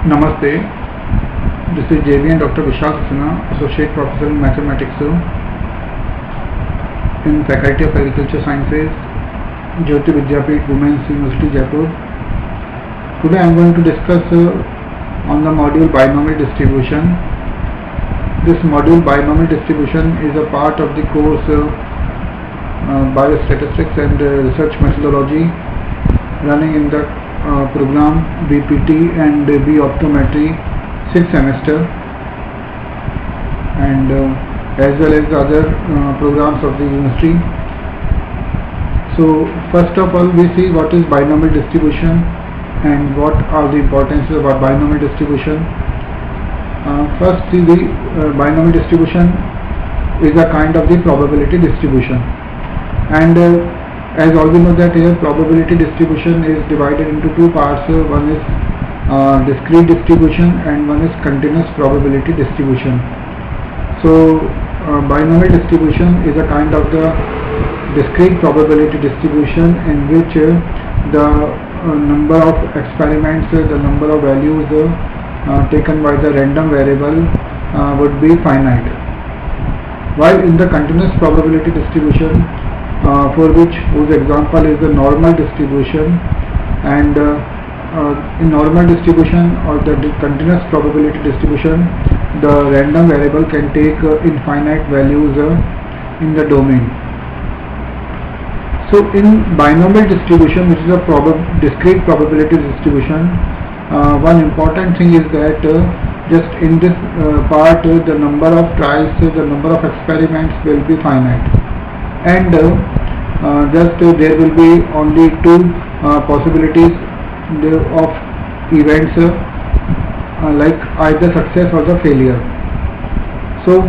Namaste. This is JVN Dr. Vishal Saxena, Associate Professor in Mathematics in Faculty of Agriculture Sciences, Jyoti Vidyapeeth Women's University, Jaipur. Today I am going to discuss on the module binomial distribution. This module binomial distribution is a part of the course Biostatistics and Research Methodology running in the program BPT and B Optometry 6th semester, and as well as other programs of the university. So first of all, we see what is binomial distribution and what are the importances about binomial distribution. First, see, the binomial distribution is a kind of the probability distribution, and as all we know that here probability distribution is divided into two parts. One is discrete distribution and one is continuous probability distribution. So binomial distribution is a kind of the discrete probability distribution in which the number of experiments, the number of values taken by the random variable would be finite. While in the continuous probability distribution, for whose example is the normal distribution, and in normal distribution or the continuous probability distribution, the random variable can take infinite values in the domain. So in binomial distribution, which is a discrete probability distribution, one important thing is that just in this part, the number of trials, the number of experiments will be finite, and there will be only two possibilities of events, like either success or the failure. So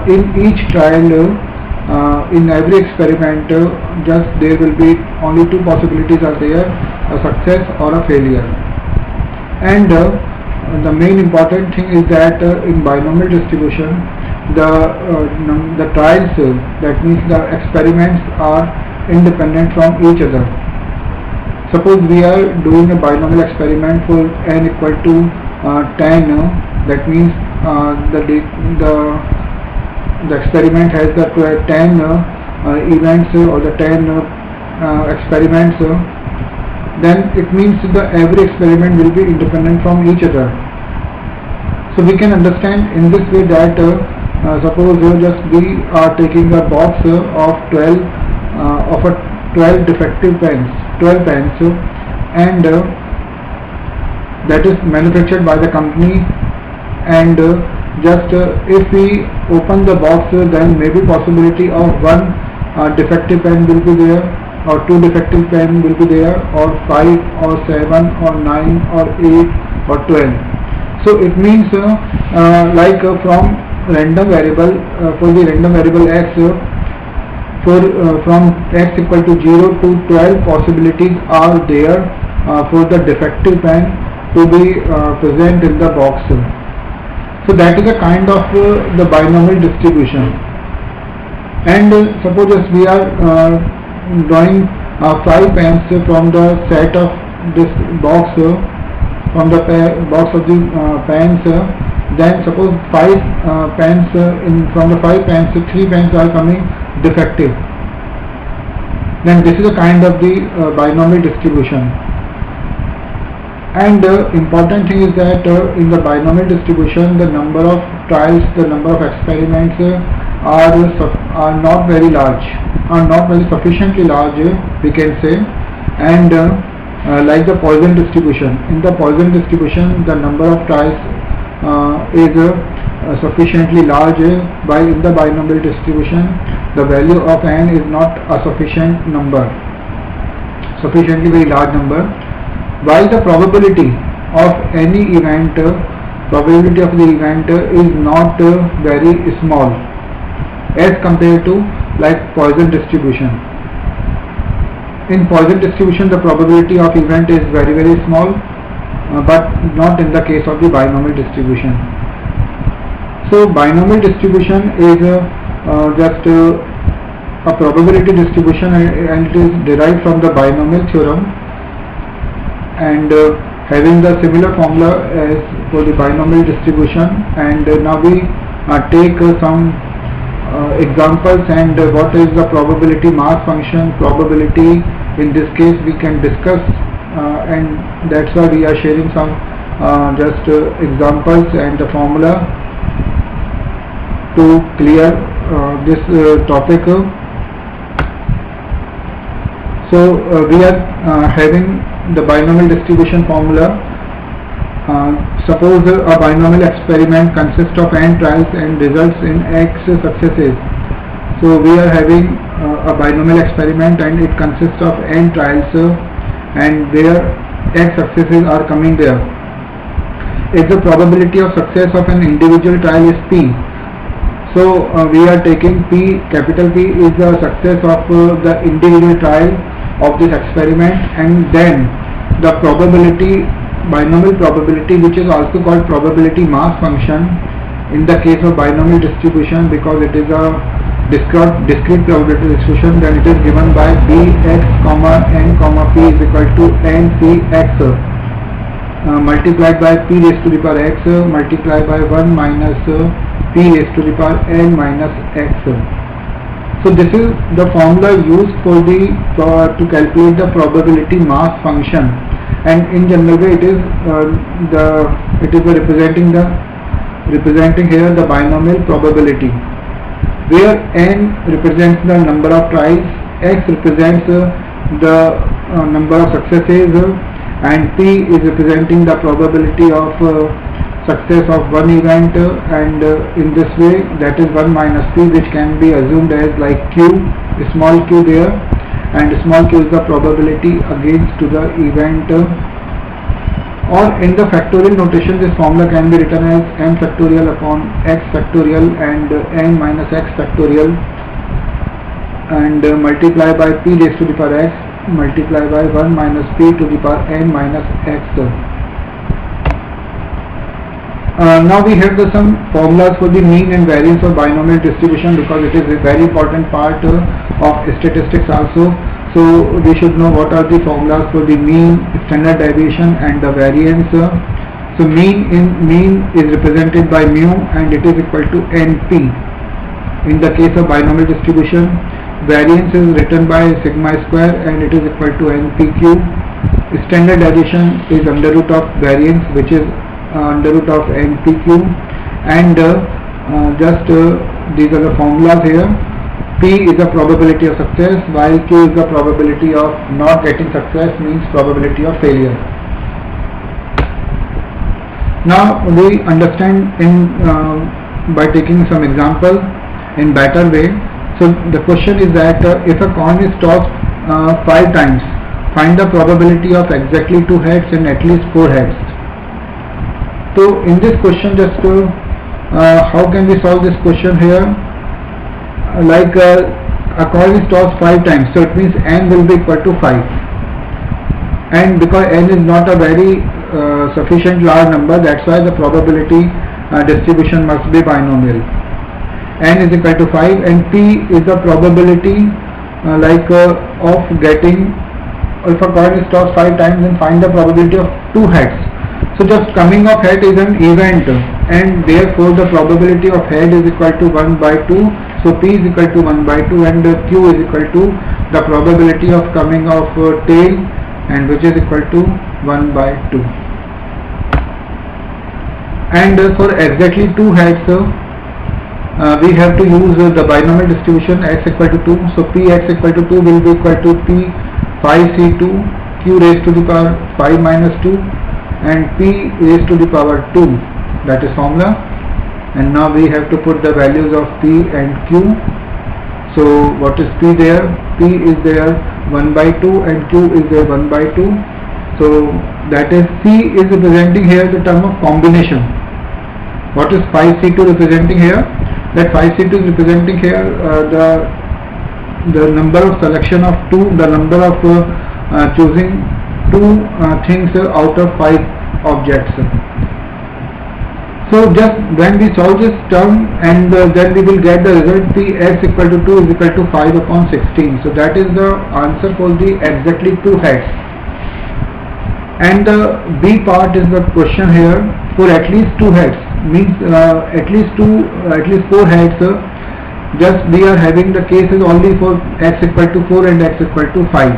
in each trial, in every experiment, just there will be only two possibilities are there, a success or a failure. And the main important thing is that in binomial distribution, the trials, that means the experiments, are independent from each other. Suppose we are doing a binomial experiment for n equal to 10, that means the experiment has the 10 events or the 10 experiments, then it means that every experiment will be independent from each other. So we can understand in this way that suppose just we are taking a box of 12 defective pens, 12 pens, and that is manufactured by the company, and just if we open the box, then maybe possibility of one defective pen will be there, or two defective pen will be there, or 5 or 7 or 9 or 8 or 12. So it means like from random variable, for the random variable x, from x equal to 0 to 12 possibilities are there for the defective pen to be present in the box. So that is a kind of the binomial distribution. And suppose as we are drawing 5 pens from the set of this box, from the box of the pens, then suppose 5 pens, from the 5 pens, 3 pens are coming defective. Then this is a kind of the binomial distribution. And important thing is that in the binomial distribution, the number of trials, the number of experiments are not very large, are not very sufficiently large, we can say. And like the Poisson distribution, in the Poisson distribution, the number of trials is sufficiently large, while in the binomial distribution the value of n is not a sufficient number, sufficiently very large number, while the probability of any event, probability of the event is not very small as compared to like Poisson distribution. In Poisson distribution, the probability of event is very small, but not in the case of the binomial distribution. So binomial distribution is just a probability distribution, and it is derived from the binomial theorem, and having the similar formula as for the binomial distribution, and now we take some examples, and what is the probability mass function probability in this case we can discuss, and that's why we are sharing some just examples and the formula to clear this topic. So we are having the binomial distribution formula. Suppose a binomial experiment consists of n trials and results in x successes. So we are having a binomial experiment and it consists of n trials, and where x successes are coming there. If the probability of success of an individual trial is p, so we are taking p, capital P is the success of the individual trial of this experiment, and then the probability, binomial probability, which is also called probability mass function in the case of binomial distribution, because it is a discrete probability distribution, then it is given by bx comma n comma p is equal to ncx multiplied by p raised to the power x multiplied by 1 minus p raised to the power n minus x. So this is the formula used for the to calculate the probability mass function, and in general way it is representing here the binomial probability, where n represents the number of tries, x represents the number of successes, and p is representing the probability of success of one event, and in this way that is 1 minus p, which can be assumed as like q, small q there, and small q is the probability against to the event. Or in the factorial notation, this formula can be written as m factorial upon x factorial and n minus x factorial, and multiply by p raised to the power x multiply by 1 minus p to the power n minus x. Now we have some formulas for the mean and variance of binomial distribution, because it is a very important part of statistics also. So we should know what are the formulas for the mean, standard deviation and the variance. So mean is represented by mu, and it is equal to np in the case of binomial distribution. Variance is written by sigma square, and it is equal to npq. Standard deviation is under root of variance, which is under root of npq, and these are the formulas here. P is the probability of success, while Q is the probability of not getting success, means probability of failure. Now we understand by taking some example in better way. So the question is that if a coin is tossed 5 times, find the probability of exactly 2 heads and at least 4 heads. So in this question, just how can we solve this question here? Like a coin is tossed 5 times, so it means n will be equal to 5, and because n is not a very sufficient large number, that's why the probability distribution must be binomial. N is equal to 5, and p is the probability of getting, if a coin is tossed 5 times, then find the probability of 2 heads. So just coming of head is an event, and therefore the probability of head is equal to 1 by 2. So p is equal to 1 by 2, and q is equal to the probability of coming of tail, and which is equal to 1 by 2. And for exactly 2 heads, we have to use the binomial distribution x equal to 2. So px equal to 2 will be equal to p 5c2 q raised to the power 5 minus 2 and p raised to the power 2. That is formula. And now we have to put the values of p and q. So what is p there? P is there 1 by 2 and q is there 1 by 2. So that is c is representing here the term of combination. What is 5c2 representing here? That 5c2 is representing here the number of selection of 2, the number of choosing 2 things out of 5 objects. So just when we solve this term, and then we will get the result px equal to 2 is equal to 5 upon 16. So that is the answer for the exactly 2 heads. And the B part is the question here. For at least two heads means at least four heads. Just we are having the cases only for x equal to 4 and x equal to 5.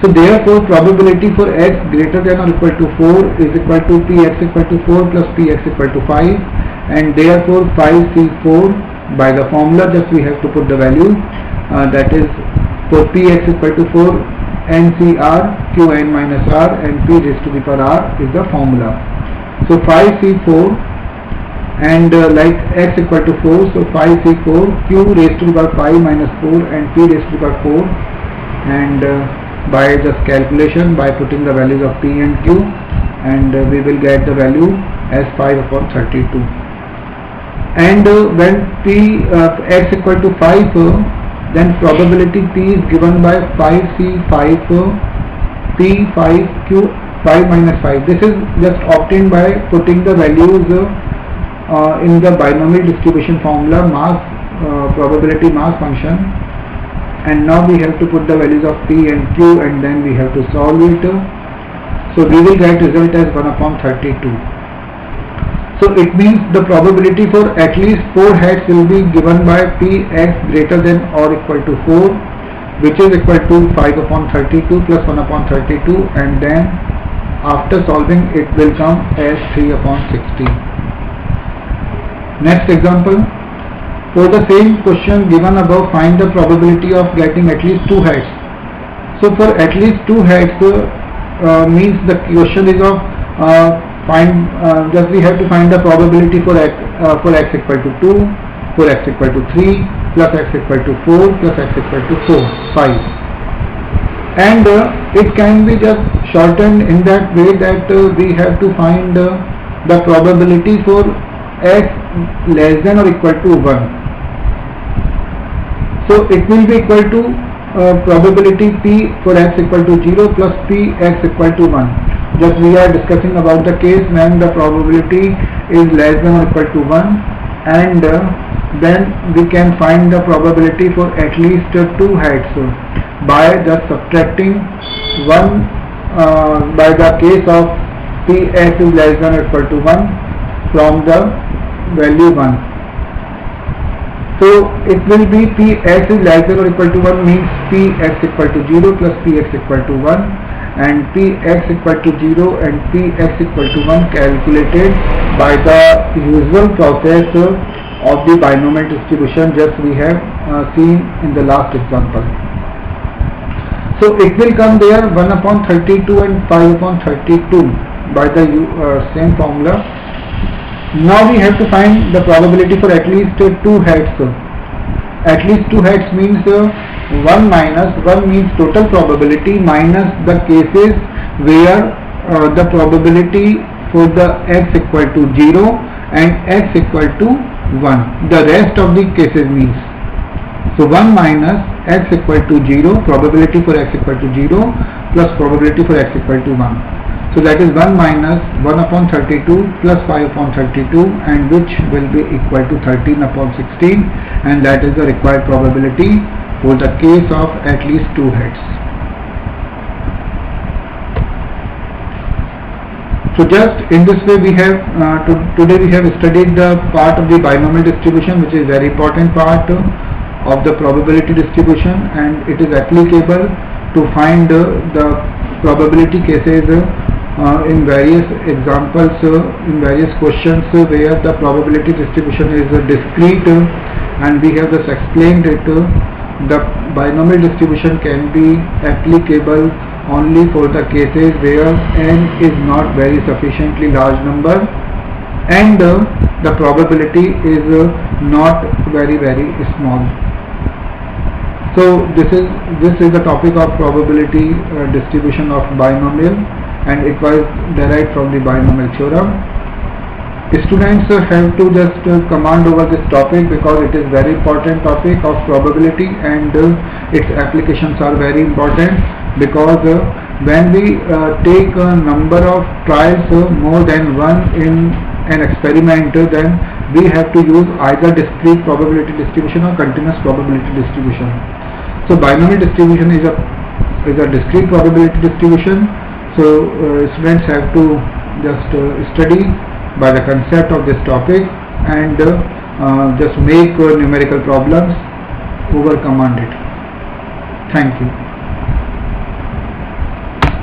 So therefore probability for x greater than or equal to 4 is equal to px equal to 4 plus px equal to 5, and therefore 5c4 by the formula just we have to put the value, that is for px equal to 4 ncr qn minus r and p raised to the power r is the formula. So 5c4 and like x equal to 4, so 5c4 q raised to the power 5 minus 4 and p raised to the power 4, and by just calculation by putting the values of p and q, and we will get the value as 5 upon 32. And when p x equal to 5, then probability p is given by 5c5 p5 q 5 minus 5. This is just obtained by putting the values in the binomial distribution formula probability mass function, and now we have to put the values of p and q, and then we have to solve it. So we will get result as 1 upon 32. So it means the probability for at least 4 heads will be given by px greater than or equal to 4, which is equal to 5 upon 32 plus 1 upon 32, and then after solving it will come as 3 upon 16. Next example. For the same question given above, find the probability of getting at least 2 heads. So for at least 2 heads means the question is of just we have to find the probability for x equal to 2, for x equal to 3, plus x equal to 4, plus x equal to 5. And it can be just shortened in that way that we have to find the probability for x less than or equal to 1. So it will be equal to probability p for x equal to 0 plus p x equal to 1. Just we are discussing about the case when the probability is less than or equal to 1, and then we can find the probability for at least 2 heads by just subtracting 1 by the case of px is less than or equal to 1 from the value 1. So it will be px is less than or equal to 1 means px equal to 0 plus px equal to 1, and px equal to 0 and px equal to 1 calculated by the usual process of the binomial distribution just we have seen in the last example. So it will come there 1 upon 32 and 5 upon 32 by the same formula. Now we have to find the probability for at least 2 heads. At least 2 heads means 1 minus 1 means total probability minus the cases where the probability for the x equal to 0 and x equal to 1. The rest of the cases means. So 1 minus x equal to 0, probability for x equal to 0 plus probability for x equal to 1. So that is 1 minus 1 upon 32 plus 5 upon 32, and which will be equal to 13 upon 16, and that is the required probability for the case of at least 2 heads. So just in this way we have today we have studied the part of the binomial distribution, which is very important part of the probability distribution, and it is applicable to find the probability cases in various examples, in various questions where the probability distribution is discrete, and we have just explained it. The binomial distribution can be applicable only for the cases where n is not very sufficiently large number and the probability is not very small. So this is the topic of probability distribution of binomial, and it was derived from the binomial theorem. Students have to just command over this topic because it is very important topic of probability, and its applications are very important because when we take a number of trials, more than one in an experiment, then we have to use either discrete probability distribution or continuous probability distribution. So binomial distribution is a discrete probability distribution, So students have to just study by the concept of this topic and just make numerical problems, overcome on it. Thank you.